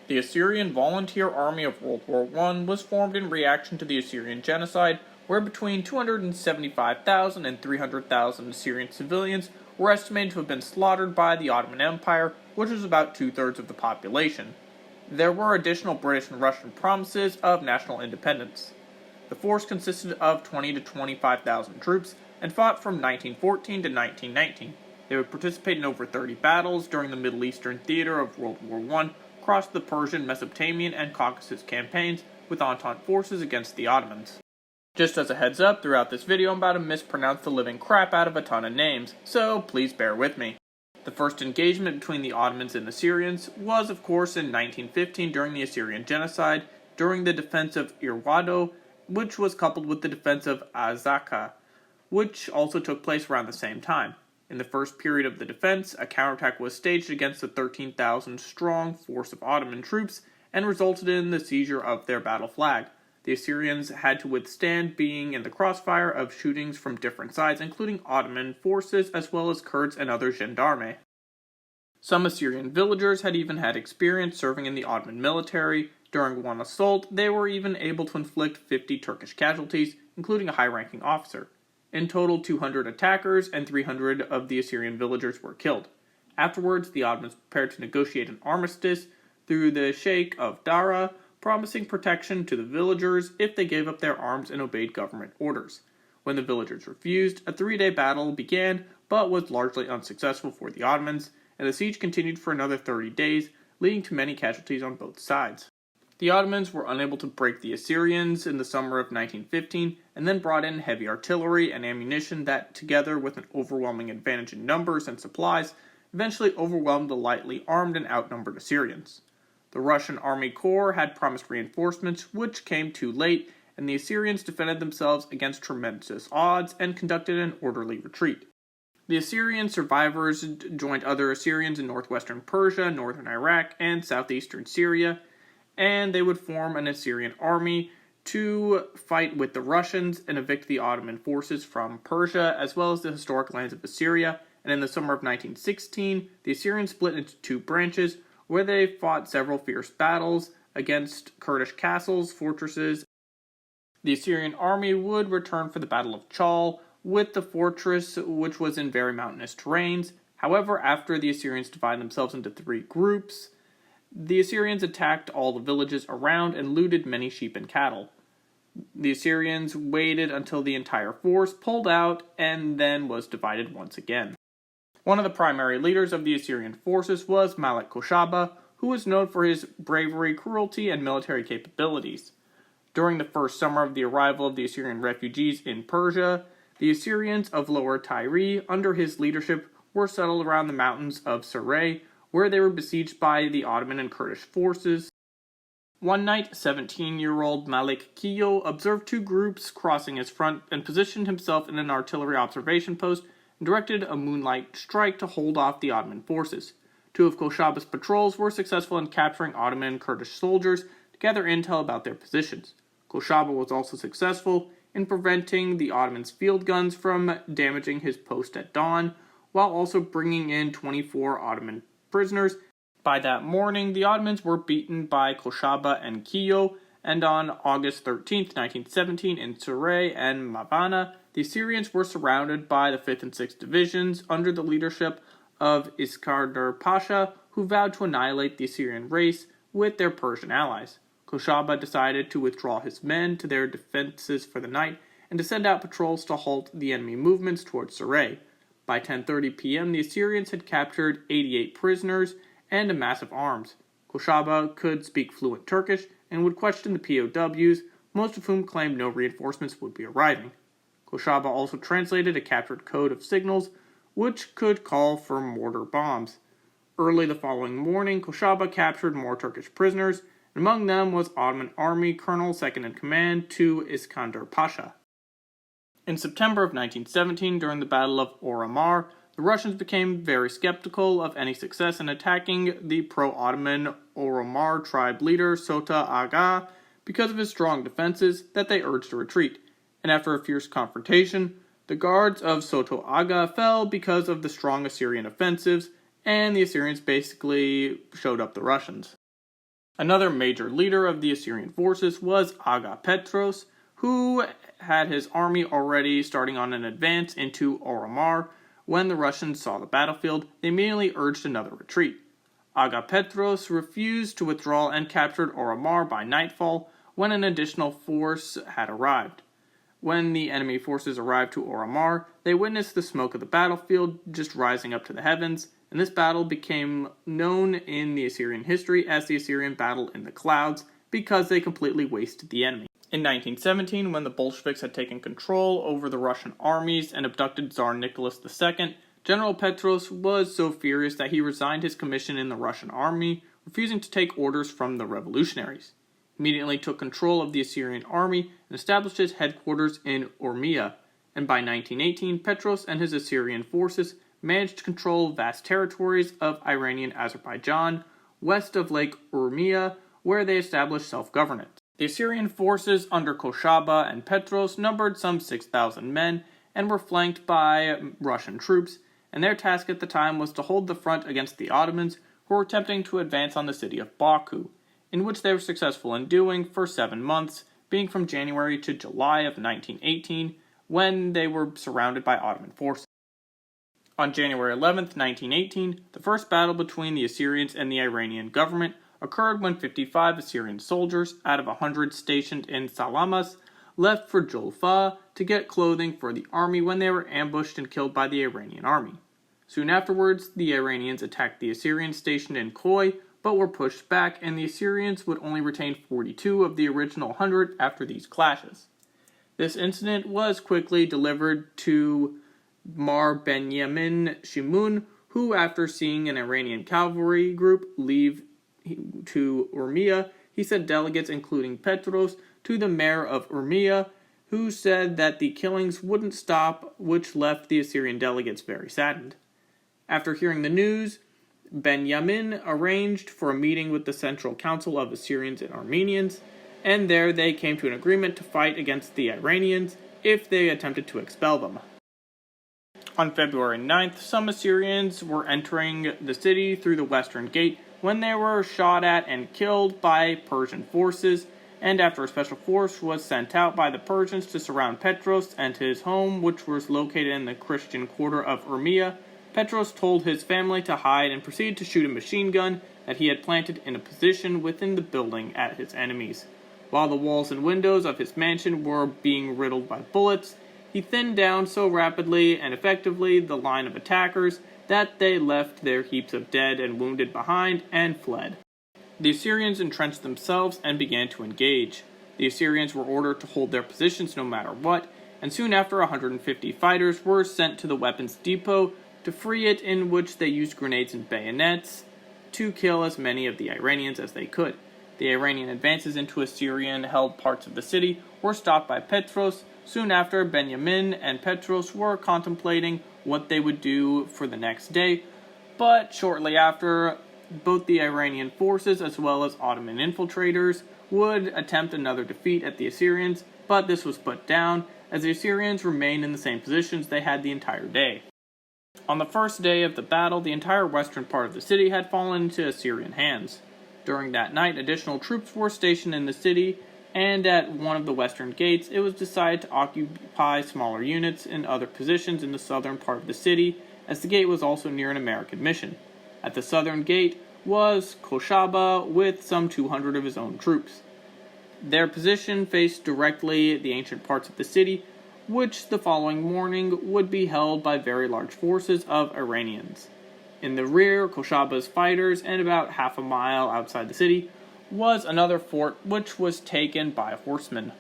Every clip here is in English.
The Assyrian Volunteer Army of World War I was formed in reaction to the Assyrian genocide, where between 275,000 and 300,000 Assyrian civilians were estimated to have been slaughtered by the Ottoman Empire, which was about two-thirds of the population. There were additional British and Russian promises of national independence. The force consisted of 20 to 25,000 troops and fought from 1914 to 1919. They would participate in over 30 battles during the Middle Eastern theater of World War I, across the Persian, Mesopotamian, and Caucasus campaigns with Entente forces against the Ottomans. Just as a heads up, throughout this video I'm about to mispronounce the living crap out of a ton of names, so please bear with me. The first engagement between the Ottomans and the Assyrians was, of course, in 1915 during the Assyrian genocide, during the defense of Irwado, which was coupled with the defense of Azaka, which also took place around the same time. In the first period of the defense, a counterattack was staged against the 13,000-strong force of Ottoman troops and resulted in the seizure of their battle flag. The Assyrians had to withstand being in the crossfire of shootings from different sides, including Ottoman forces as well as Kurds and other gendarmes. Some Assyrian villagers had even had experience serving in the Ottoman military. During one assault, they were even able to inflict 50 Turkish casualties, including a high-ranking officer. In total, 200 attackers and 300 of the Assyrian villagers were killed. Afterwards, the Ottomans prepared to negotiate an armistice through the Sheikh of Dara, promising protection to the villagers if they gave up their arms and obeyed government orders. When the villagers refused, a 3-day battle began, but was largely unsuccessful for the Ottomans, and the siege continued for another 30 days, leading to many casualties on both sides. The Ottomans were unable to break the Assyrians in the summer of 1915, and then brought in heavy artillery and ammunition that, together with an overwhelming advantage in numbers and supplies, eventually overwhelmed the lightly armed and outnumbered Assyrians. The Russian Army Corps had promised reinforcements, which came too late, and the Assyrians defended themselves against tremendous odds and conducted an orderly retreat. The Assyrian survivors joined other Assyrians in northwestern Persia, northern Iraq, and southeastern Syria, and they would form an Assyrian army to fight with the Russians and evict the Ottoman forces from Persia, as well as the historic lands of Assyria. And in the summer of 1916, the Assyrians split into two branches, where they fought several fierce battles against Kurdish castles, fortresses. The Assyrian army would return for the Battle of Chal, with the fortress, which was in very mountainous terrains. However, after the Assyrians divided themselves into 3 groups, the Assyrians attacked all the villages around and looted many sheep and cattle. The Assyrians waited until the entire force pulled out and then was divided once again. One of the primary leaders of the Assyrian forces was Malik Koshaba, who was known for his bravery, cruelty, and military capabilities. During the first summer of the arrival of the Assyrian refugees in Persia, the Assyrians of Lower Tyre, under his leadership, were settled around the mountains of Saray, where they were besieged by the Ottoman and Kurdish forces. One night, 17-year-old Malik Kiyo observed 2 groups crossing his front and positioned himself in an artillery observation post and directed a moonlight strike to hold off the Ottoman forces. 2 of Koshaba's patrols were successful in capturing Ottoman and Kurdish soldiers to gather intel about their positions. Koshaba was also successful in preventing the Ottomans' field guns from damaging his post at dawn, while also bringing in 24 Ottoman prisoners. By that morning, the Ottomans were beaten by Koshaba and Kiyo, and on August 13, 1917, in Saray and Mabana, the Assyrians were surrounded by the 5th and 6th Divisions under the leadership of Iskandar Pasha, who vowed to annihilate the Assyrian race with their Persian allies. Koshaba decided to withdraw his men to their defenses for the night and to send out patrols to halt the enemy movements towards Saray. By 10:30 p.m., the Assyrians had captured 88 prisoners and a mass of arms. Koshaba could speak fluent Turkish and would question the POWs, most of whom claimed no reinforcements would be arriving. Koshaba also translated a captured code of signals, which could call for mortar bombs. Early the following morning, Koshaba captured more Turkish prisoners, and among them was Ottoman Army Colonel second in command to Iskandar Pasha. In September of 1917, during the Battle of Oromar, the Russians became very skeptical of any success in attacking the pro-Ottoman Oromar tribe leader Sota Aga because of his strong defenses that they urged a retreat, and after a fierce confrontation, the guards of Soto Aga fell because of the strong Assyrian offensives, and the Assyrians basically showed up the Russians. Another major leader of the Assyrian forces was Aga Petros, who had his army already starting on an advance into Oromar. When the Russians saw the battlefield, they immediately urged another retreat. Aga Petros refused to withdraw and captured Oromar by nightfall when an additional force had arrived. When the enemy forces arrived to Oromar, they witnessed the smoke of the battlefield just rising up to the heavens, and this battle became known in the Assyrian history as the Assyrian Battle in the Clouds because they completely wasted the enemy. In 1917, when the Bolsheviks had taken control over the Russian armies and abducted Tsar Nicholas II, General Petros was so furious that he resigned his commission in the Russian army, refusing to take orders from the revolutionaries. He immediately took control of the Assyrian army and established his headquarters in Urmia, and by 1918, Petros and his Assyrian forces managed to control vast territories of Iranian Azerbaijan, west of Lake Urmia, where they established self-governance. The Assyrian forces under Koshaba and Petros numbered some 6,000 men and were flanked by Russian troops, and their task at the time was to hold the front against the Ottomans, who were attempting to advance on the city of Baku, in which they were successful in doing for 7 months, being from January to July of 1918, when they were surrounded by Ottoman forces. On January 11, 1918, the first battle between the Assyrians and the Iranian government occurred when 55 Assyrian soldiers, out of 100 stationed in Salamas, left for Julfa to get clothing for the army when they were ambushed and killed by the Iranian army. Soon afterwards, the Iranians attacked the Assyrians stationed in Khoi, but were pushed back, and the Assyrians would only retain 42 of the original 100 after these clashes. This incident was quickly delivered to Mar Benyamin Shimun, who, after seeing an Iranian cavalry group leave to Urmia, he sent delegates, including Petros, to the mayor of Urmia, who said that the killings wouldn't stop, which left the Assyrian delegates very saddened. After hearing the news, Benyamin arranged for a meeting with the Central Council of Assyrians and Armenians, and there they came to an agreement to fight against the Iranians if they attempted to expel them. On February 9th, some Assyrians were entering the city through the western gate when they were shot at and killed by Persian forces, and after a special force was sent out by the Persians to surround Petros and his home, which was located in the Christian quarter of Urmia, Petros told his family to hide and proceeded to shoot a machine gun that he had planted in a position within the building at his enemies. While the walls and windows of his mansion were being riddled by bullets, he thinned down so rapidly and effectively the line of attackers that they left their heaps of dead and wounded behind and fled. The Assyrians entrenched themselves and began to engage. The Assyrians were ordered to hold their positions no matter what, and soon after 150 fighters were sent to the weapons depot to free it, in which they used grenades and bayonets to kill as many of the Iranians as they could. The Iranian advances into Assyrian-held parts of the city were stopped by Petros. Soon after, Benjamin and Petros were contemplating what they would do for the next day, but shortly after, both the Iranian forces as well as Ottoman infiltrators would attempt another defeat at the Assyrians, but this was put down as the Assyrians remained in the same positions they had the entire day. On the first day of the battle, the entire western part of the city had fallen into Assyrian hands. During that night, additional troops were stationed in the city, and at one of the western gates, it was decided to occupy smaller units in other positions in the southern part of the city, as the gate was also near an American mission. At the southern gate was Koshaba with some 200 of his own troops. Their position faced directly the ancient parts of the city, which the following morning would be held by very large forces of Iranians. In the rear, Koshaba's fighters, and about half a mile outside the city, was another fort which was taken by horsemen.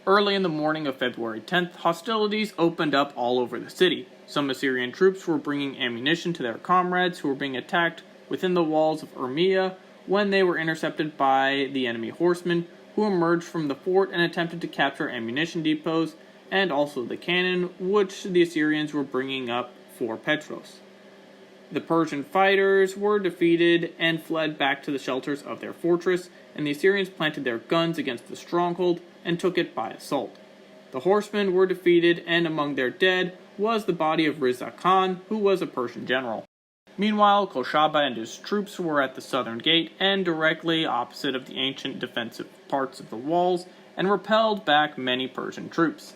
Early in the morning of February 10th, hostilities opened up all over the city. Some Assyrian troops were bringing ammunition to their comrades who were being attacked within the walls of Urmia when they were intercepted by the enemy horsemen, who emerged from the fort and attempted to capture ammunition depots and also the cannon which the Assyrians were bringing up for Petros. The Persian fighters were defeated and fled back to the shelters of their fortress, and the Assyrians planted their guns against the stronghold and took it by assault. The horsemen were defeated, and among their dead was the body of Riza Khan, who was a Persian general. Meanwhile, Koshaba and his troops were at the southern gate and directly opposite of the ancient defensive parts of the walls and repelled back many Persian troops.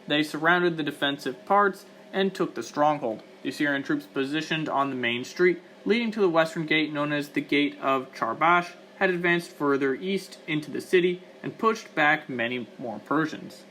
They surrounded the defensive parts and took the stronghold. The Assyrian troops positioned on the main street leading to the western gate known as the Gate of Charbash had advanced further east into the city and pushed back many more Persians.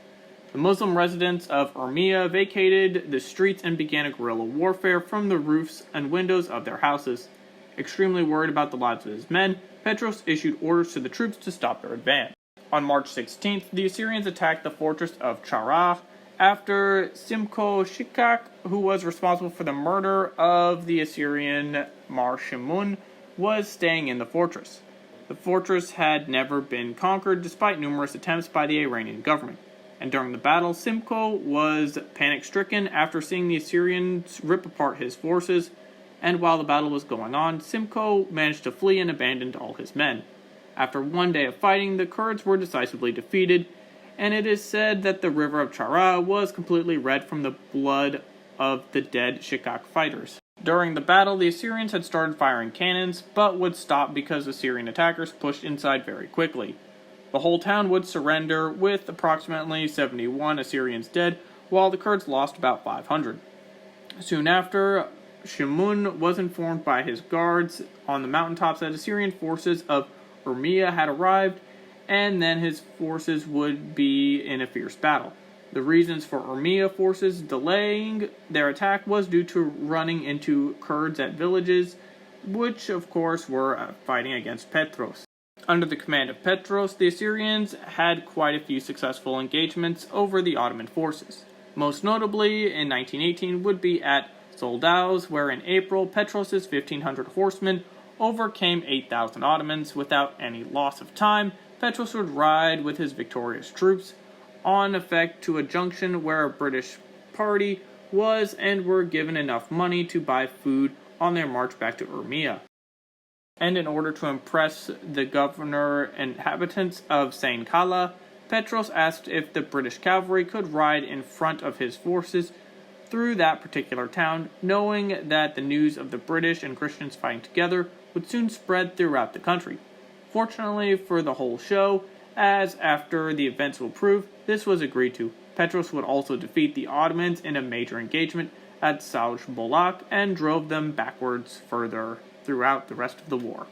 The Muslim residents of Urmia vacated the streets and began a guerrilla warfare from the roofs and windows of their houses. Extremely worried about the lives of his men, Petros issued orders to the troops to stop their advance. On March 16th, the Assyrians attacked the fortress of Charah after Simko Shikak, who was responsible for the murder of the Assyrian Mar Shimun, was staying in the fortress. The fortress had never been conquered despite numerous attempts by the Iranian government. And during the battle, Simcoe was panic-stricken after seeing the Assyrians rip apart his forces, and while the battle was going on, Simcoe managed to flee and abandoned all his men. After one day of fighting, the Kurds were decisively defeated, and it is said that the river of Charah was completely red from the blood of the dead Shikak fighters. During the battle, the Assyrians had started firing cannons, but would stop because Assyrian attackers pushed inside very quickly. The whole town would surrender, with approximately 71 Assyrians dead, while the Kurds lost about 500. Soon after, Shimun was informed by his guards on the mountaintops that Assyrian forces of Urmia had arrived, and then his forces would be in a fierce battle. The reasons for Urmia forces delaying their attack was due to running into Kurds at villages, which of course were fighting against Petros. Under the command of Petros, the Assyrians had quite a few successful engagements over the Ottoman forces. Most notably, in 1918, would be at Soldaus, where in April, Petros' 1,500 horsemen overcame 8,000 Ottomans without any loss of time. Petros would ride with his victorious troops on effect to a junction where a British party was and were given enough money to buy food on their march back to Urmia. And in order to impress the governor and inhabitants of Sain Kala, Petros asked if the British cavalry could ride in front of his forces through that particular town, knowing that the news of the British and Christians fighting together would soon spread throughout the country. Fortunately for the whole show, as after the events will prove, this was agreed to. Petros would also defeat the Ottomans in a major engagement at Sauj Bolak and drove them backwards further throughout the rest of the war.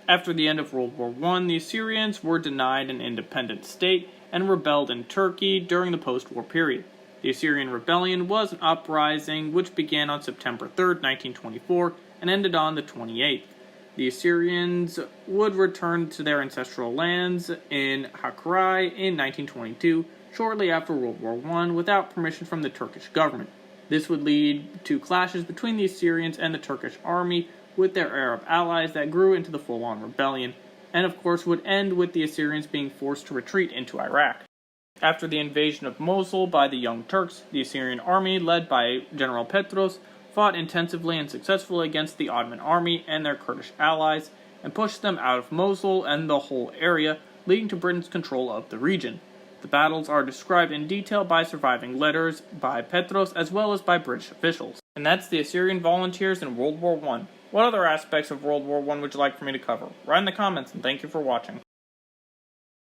After the end of World War I, the Assyrians were denied an independent state and rebelled in Turkey during the post-war period. The Assyrian Rebellion was an uprising which began on September 3, 1924, and ended on the 28th. The Assyrians would return to their ancestral lands in Hakkari in 1922, shortly after World War I, without permission from the Turkish government. This would lead to clashes between the Assyrians and the Turkish army with their Arab allies that grew into the full-on rebellion, and of course would end with the Assyrians being forced to retreat into Iraq. After the invasion of Mosul by the Young Turks, the Assyrian army, led by General Petros, fought intensively and successfully against the Ottoman army and their Kurdish allies, and pushed them out of Mosul and the whole area, leading to Britain's control of the region. The battles are described in detail by surviving letters by Petros as well as by British officials. And that's the Assyrian volunteers in World War I. What other aspects of World War I would you like for me to cover? Write in the comments, and thank you for watching.